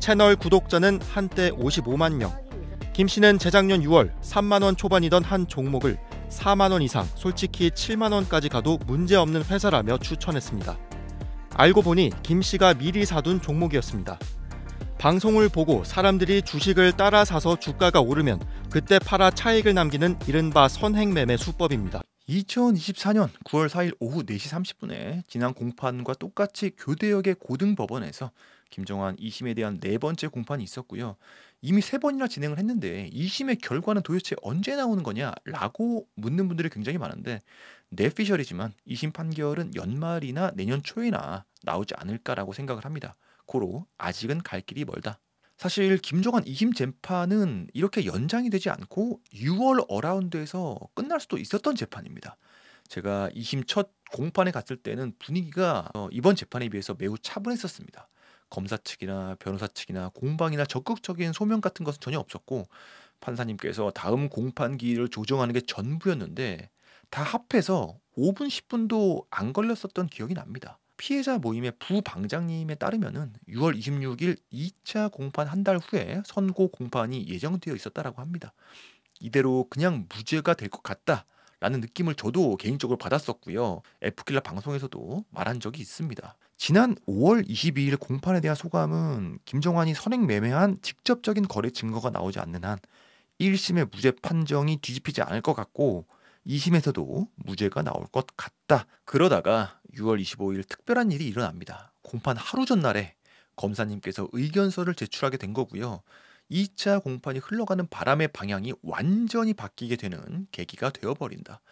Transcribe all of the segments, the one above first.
채널 구독자는 한때 55만 명. 김 씨는 재작년 6월 3만 원 초반이던 한 종목을 4만 원 이상, 솔직히 7만 원까지 가도 문제없는 회사라며 추천했습니다. 알고 보니 김 씨가 미리 사둔 종목이었습니다. 방송을 보고 사람들이 주식을 따라 사서 주가가 오르면 그때 팔아 차익을 남기는 이른바 선행매매 수법입니다. 2024년 9월 4일 오후 4시 30분에 지난 공판과 똑같이 교대역의 고등법원에서 김정환 2심에 대한 네 번째 공판이 있었고요. 이미 세 번이나 진행을 했는데 2심의 결과는 도대체 언제 나오는 거냐라고 묻는 분들이 굉장히 많은데, 뇌피셜이지만 2심 판결은 연말이나 내년 초에나 나오지 않을까라고 생각을 합니다. 고로 아직은 갈 길이 멀다. 사실 김정환 2심 재판은 이렇게 연장이 되지 않고 6월 어라운드에서 끝날 수도 있었던 재판입니다. 제가 2심 첫 공판에 갔을 때는 분위기가 이번 재판에 비해서 매우 차분했었습니다. 검사 측이나 변호사 측이나 공방이나 적극적인 소명 같은 것은 전혀 없었고, 판사님께서 다음 공판 기일을 조정하는 게 전부였는데 다 합해서 5분 10분도 안 걸렸었던 기억이 납니다. 피해자 모임의 부방장님에 따르면은 6월 26일 2차 공판 한 달 후에 선고 공판이 예정되어 있었다라고 합니다. 이대로 그냥 무죄가 될 것 같다라는 느낌을 저도 개인적으로 받았었고요. F킬러 방송에서도 말한 적이 있습니다. 지난 5월 22일 공판에 대한 소감은 김정환이 선행매매한 직접적인 거래 증거가 나오지 않는 한 1심의 무죄 판정이 뒤집히지 않을 것 같고 2심에서도 무죄가 나올 것 같다. 그러다가 6월 25일 특별한 일이 일어납니다. 공판 하루 전날에 검사님께서 의견서를 제출하게 된 거고요. 2차 공판이 흘러가는 바람의 방향이 완전히 바뀌게 되는 계기가 되어버린다.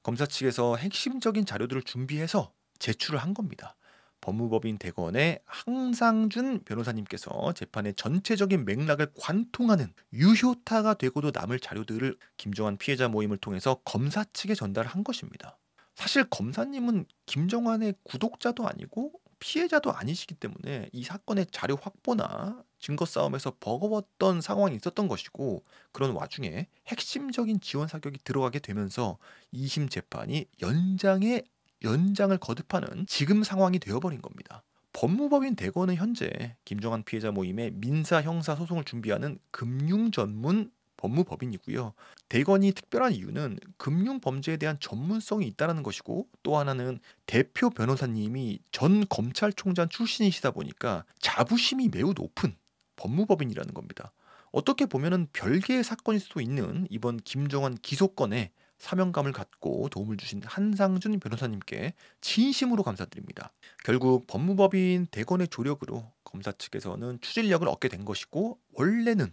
검사 측에서 핵심적인 자료들을 준비해서 제출을 한 겁니다. 법무법인 대검의 항상준 변호사님께서 재판의 전체적인 맥락을 관통하는 유효타가 되고도 남을 자료들을 김정환 피해자 모임을 통해서 검사 측에 전달한 것입니다. 사실 검사님은 김정환의 구독자도 아니고 피해자도 아니시기 때문에 이 사건의 자료 확보나 증거 싸움에서 버거웠던 상황이 있었던 것이고, 그런 와중에 핵심적인 지원 사격이 들어가게 되면서 2심 재판이 연장을 거듭하는 지금 상황이 되어버린 겁니다. 법무법인 대검은 현재 김정환 피해자 모임의 민사 형사 소송을 준비하는 금융 전문 법무법인이고요. 대검이 특별한 이유는 금융 범죄에 대한 전문성이 있다는 것이고, 또 하나는 대표 변호사님이 전 검찰총장 출신이시다 보니까 자부심이 매우 높은 법무법인이라는 겁니다. 어떻게 보면은 별개의 사건일 수도 있는 이번 김정환 기소건에 사명감을 갖고 도움을 주신 한상준 변호사님께 진심으로 감사드립니다. 결국 법무법인 대검의 조력으로 검사 측에서는 추진력을 얻게 된 것이고, 원래는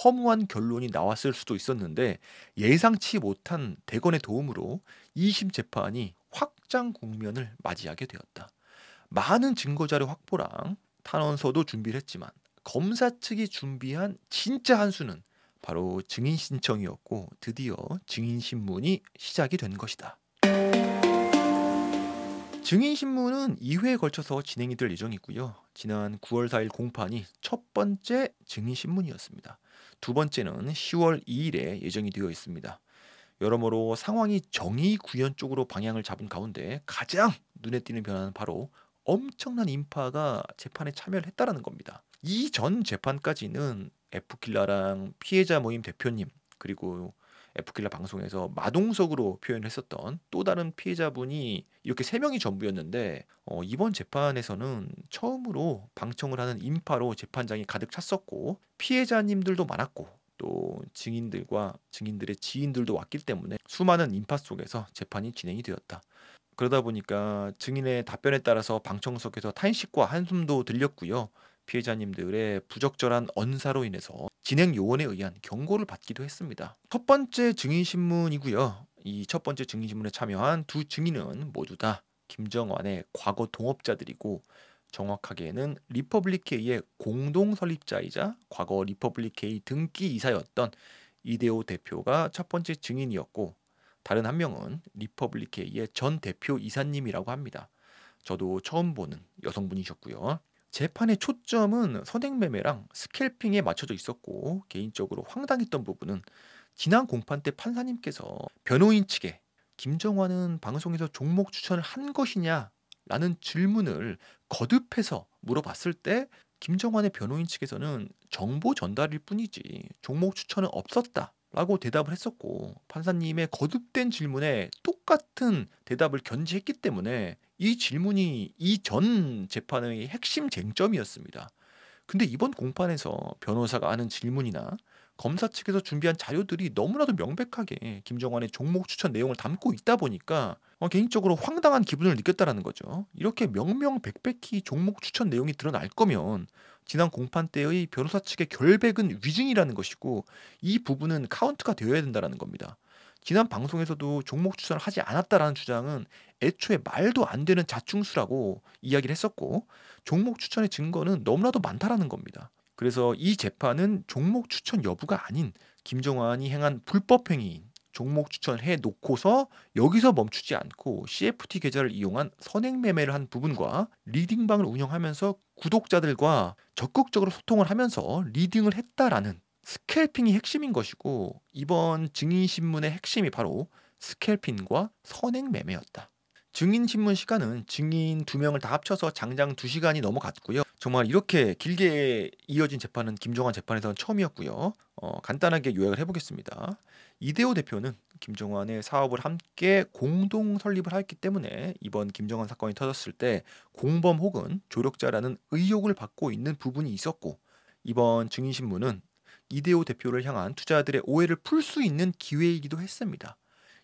허무한 결론이 나왔을 수도 있었는데 예상치 못한 대검의 도움으로 2심 재판이 확장 국면을 맞이하게 되었다. 많은 증거자료 확보랑 탄원서도 준비를 했지만 검사 측이 준비한 진짜 한 수는 바로 증인 신청이었고, 드디어 증인 신문이 시작이 된 것이다. 증인 신문은 2회에 걸쳐서 진행이 될 예정이고요. 지난 9월 4일 공판이 첫 번째 증인 신문이었습니다. 두 번째는 10월 2일에 예정이 되어 있습니다. 여러모로 상황이 정의 구현 쪽으로 방향을 잡은 가운데 가장 눈에 띄는 변화는 바로 엄청난 인파가 재판에 참여를 했다라는 겁니다. 이전 재판까지는 F킬러랑 피해자 모임 대표님, 그리고 F킬러 방송에서 마동석으로 표현을 했었던 또 다른 피해자분이 이렇게 3명이 전부였는데, 이번 재판에서는 처음으로 방청을 하는 인파로 재판장이 가득 찼었고, 피해자님들도 많았고 또 증인들과 증인들의 지인들도 왔기 때문에 수많은 인파 속에서 재판이 진행이 되었다. 그러다 보니까 증인의 답변에 따라서 방청석에서 탄식과 한숨도 들렸고요. 피해자님들의 부적절한 언사로 인해서 진행 요원에 의한 경고를 받기도 했습니다. 첫 번째 증인신문이고요. 이 첫 번째 증인신문에 참여한 두 증인은 모두 다 김정환의 과거 동업자들이고, 정확하게는 리퍼블릭K의 공동 설립자이자 과거 리퍼블릭K 등기 이사였던 이대호 대표가 첫 번째 증인이었고, 다른 한 명은 리퍼블릭K의 전 대표 이사님이라고 합니다. 저도 처음 보는 여성분이셨고요. 재판의 초점은 선행매매랑 스캘핑에 맞춰져 있었고, 개인적으로 황당했던 부분은 지난 공판 때 판사님께서 변호인 측에 김정환은 방송에서 종목 추천을 한 것이냐 라는 질문을 거듭해서 물어봤을 때 김정환의 변호인 측에서는 정보 전달일 뿐이지 종목 추천은 없었다라고 대답을 했었고, 판사님의 거듭된 질문에 똑같은 대답을 견지했기 때문에 이 질문이 이전 재판의 핵심 쟁점이었습니다. 근데 이번 공판에서 변호사가 하는 질문이나 검사 측에서 준비한 자료들이 너무나도 명백하게 김정환의 종목 추천 내용을 담고 있다 보니까 개인적으로 황당한 기분을 느꼈다라는 거죠. 이렇게 명명백백히 종목 추천 내용이 드러날 거면 지난 공판 때의 변호사 측의 결백은 위증이라는 것이고, 이 부분은 카운트가 되어야 된다는 겁니다. 지난 방송에서도 종목 추천을 하지 않았다라는 주장은 애초에 말도 안 되는 자충수라고 이야기를 했었고, 종목 추천의 증거는 너무나도 많다라는 겁니다. 그래서 이 재판은 종목 추천 여부가 아닌 김정환이 행한 불법 행위인 종목 추천을 해 놓고서 여기서 멈추지 않고 CFT 계좌를 이용한 선행 매매를 한 부분과 리딩방을 운영하면서 구독자들과 적극적으로 소통을 하면서 리딩을 했다라는 스캘핑이 핵심인 것이고, 이번 증인신문의 핵심이 바로 스캘핑과 선행 매매였다. 증인신문 시간은 증인 2명을 다 합쳐서 장장 2시간이 넘어갔고요. 정말 이렇게 길게 이어진 재판은 김정환 재판에서는 처음이었고요. 간단하게 요약을 해보겠습니다. 이대호 대표는 김정환의 사업을 함께 공동 설립을 했기 때문에 이번 김정환 사건이 터졌을 때 공범 혹은 조력자라는 의혹을 받고 있는 부분이 있었고, 이번 증인신문은 이대호 대표를 향한 투자자들의 오해를 풀 수 있는 기회이기도 했습니다.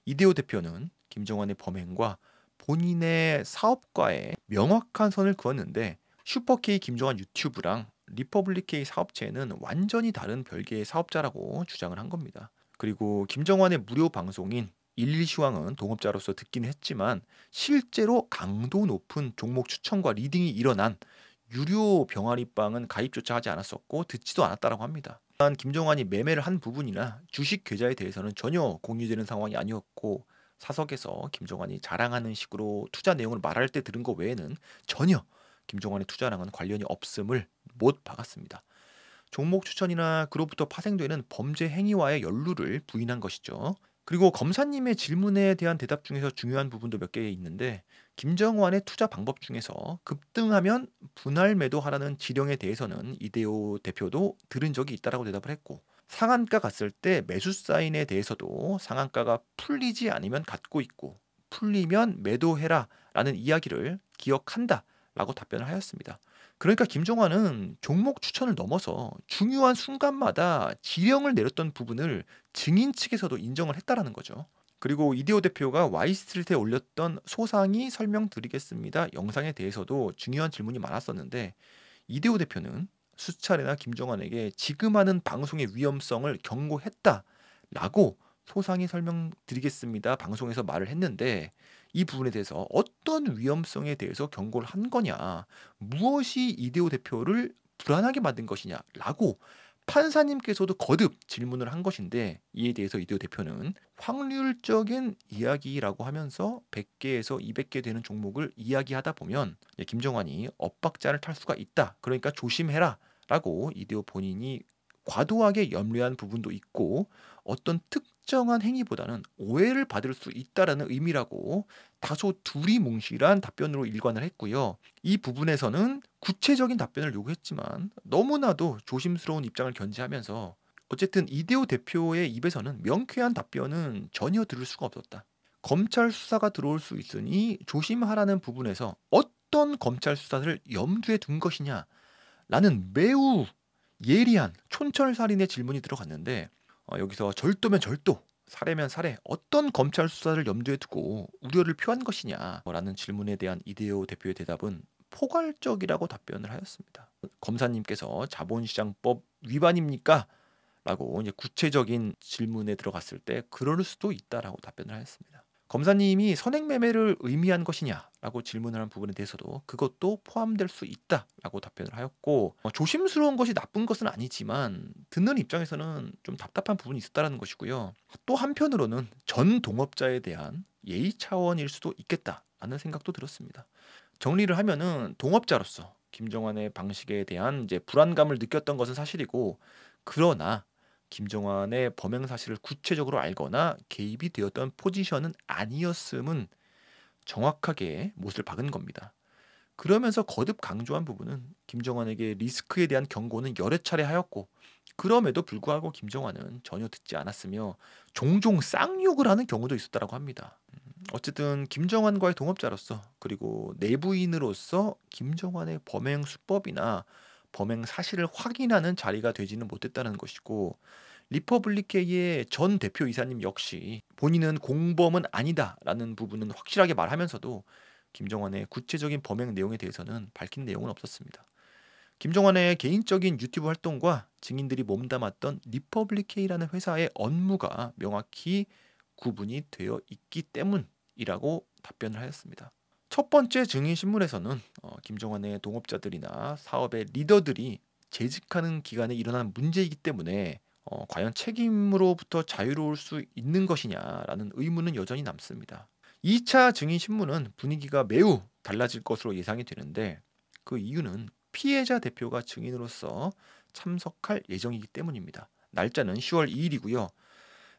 이대호 대표는 김정환의 범행과 본인의 사업과의 명확한 선을 그었는데, 슈퍼K 김정환 유튜브랑 리퍼블릭K 사업체는 완전히 다른 별개의 사업자라고 주장을 한 겁니다. 그리고 김정환의 무료 방송인 11시황은 동업자로서 듣긴 했지만 실제로 강도 높은 종목 추천과 리딩이 일어난 유료 병아리빵은 가입조차 하지 않았었고 듣지도 않았다라고 합니다. 또한 김정환이 매매를 한 부분이나 주식 계좌에 대해서는 전혀 공유되는 상황이 아니었고, 사석에서 김정환이 자랑하는 식으로 투자 내용을 말할 때 들은 것 외에는 전혀 김정환의 투자랑은 관련이 없음을 못 박았습니다. 종목 추천이나 그로부터 파생되는 범죄 행위와의 연루를 부인한 것이죠. 그리고 검사님의 질문에 대한 대답 중에서 중요한 부분도 몇 개 있는데, 김정환의 투자 방법 중에서 급등하면 분할 매도하라는 지령에 대해서는 이대호 대표도 들은 적이 있다라고 대답을 했고, 상한가 갔을 때 매수 사인에 대해서도 상한가가 풀리지 않으면 갖고 있고 풀리면 매도해라 라는 이야기를 기억한다 라고 답변을 하였습니다. 그러니까 김정환은 종목 추천을 넘어서 중요한 순간마다 지령을 내렸던 부분을 증인 측에서도 인정을 했다라는 거죠. 그리고 이대호 대표가 Y스트리트에 올렸던 소상히 설명드리겠습니다 영상에 대해서도 중요한 질문이 많았었는데, 이대호 대표는 수차례나 김정환에게 지금 하는 방송의 위험성을 경고했다라고 소상히 설명드리겠습니다 방송에서 말을 했는데, 이 부분에 대해서 어떤 위험성에 대해서 경고를 한 거냐, 무엇이 이대호 대표를 불안하게 만든 것이냐라고 판사님께서도 거듭 질문을 한 것인데, 이에 대해서 이대호 대표는 확률적인 이야기라고 하면서 100개에서 200개 되는 종목을 이야기하다 보면 김정환이 엇박자를 탈 수가 있다, 그러니까 조심해라 라고 이대호 본인이 과도하게 염려한 부분도 있고, 어떤 특정한 행위보다는 오해를 받을 수 있다라는 의미라고 다소 두리뭉실한 답변으로 일관을 했고요. 이 부분에서는 구체적인 답변을 요구했지만 너무나도 조심스러운 입장을 견지하면서 어쨌든 이대호 대표의 입에서는 명쾌한 답변은 전혀 들을 수가 없었다. 검찰 수사가 들어올 수 있으니 조심하라는 부분에서 어떤 검찰 수사를 염두에 둔 것이냐 라는 매우 예리한 촌철살인의 질문이 들어갔는데, 여기서 절도면 절도, 살해면 살해, 어떤 검찰 수사를 염두에 두고 우려를 표한 것이냐 라는 질문에 대한 이대호 대표의 대답은 포괄적이라고 답변을 하였습니다. 검사님께서 자본시장법 위반입니까? 라고 이제 구체적인 질문에 들어갔을 때 그럴 수도 있다라고 답변을 하였습니다. 검사님이 선행매매를 의미한 것이냐라고 질문을 한 부분에 대해서도 그것도 포함될 수 있다라고 답변을 하였고, 조심스러운 것이 나쁜 것은 아니지만 듣는 입장에서는 좀 답답한 부분이 있었다는 것이고요. 또 한편으로는 전 동업자에 대한 예의 차원일 수도 있겠다라는 생각도 들었습니다. 정리를 하면은 동업자로서 김정환의 방식에 대한 이제 불안감을 느꼈던 것은 사실이고, 그러나 김정환의 범행 사실을 구체적으로 알거나 개입이 되었던 포지션은 아니었음은 정확하게 못을 박은 겁니다. 그러면서 거듭 강조한 부분은 김정환에게 리스크에 대한 경고는 여러 차례 하였고 그럼에도 불구하고 김정환은 전혀 듣지 않았으며 종종 쌍욕을 하는 경우도 있었다라고 합니다. 어쨌든 김정환과의 동업자로서 그리고 내부인으로서 김정환의 범행 수법이나 범행 사실을 확인하는 자리가 되지는 못했다는 것이고 리퍼블릭K의 전 대표이사님 역시 본인은 공범은 아니다라는 부분은 확실하게 말하면서도 김정환의 구체적인 범행 내용에 대해서는 밝힌 내용은 없었습니다. 김정환의 개인적인 유튜브 활동과 증인들이 몸담았던 리퍼블릭K라는 회사의 업무가 명확히 구분이 되어 있기 때문이라고 답변을 하였습니다. 첫 번째 증인 신문에서는 김정환의 동업자들이나 사업의 리더들이 재직하는 기간에 일어난 문제이기 때문에 과연 책임으로부터 자유로울 수 있는 것이냐라는 의문은 여전히 남습니다. 2차 증인 신문은 분위기가 매우 달라질 것으로 예상이 되는데 그 이유는 피해자 대표가 증인으로서 참석할 예정이기 때문입니다. 날짜는 10월 2일이고요.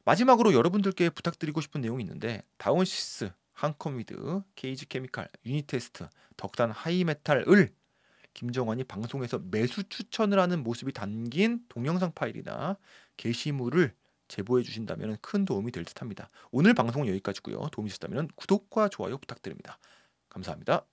마지막으로 여러분들께 부탁드리고 싶은 내용이 있는데 다운시스, 한컴위드, KG케미칼, 유니테스트, 덕산 하이메탈을 김정환이 방송에서 매수 추천을 하는 모습이 담긴 동영상 파일이나 게시물을 제보해 주신다면 큰 도움이 될 듯합니다. 오늘 방송은 여기까지고요. 도움이 되셨다면 구독과 좋아요 부탁드립니다. 감사합니다.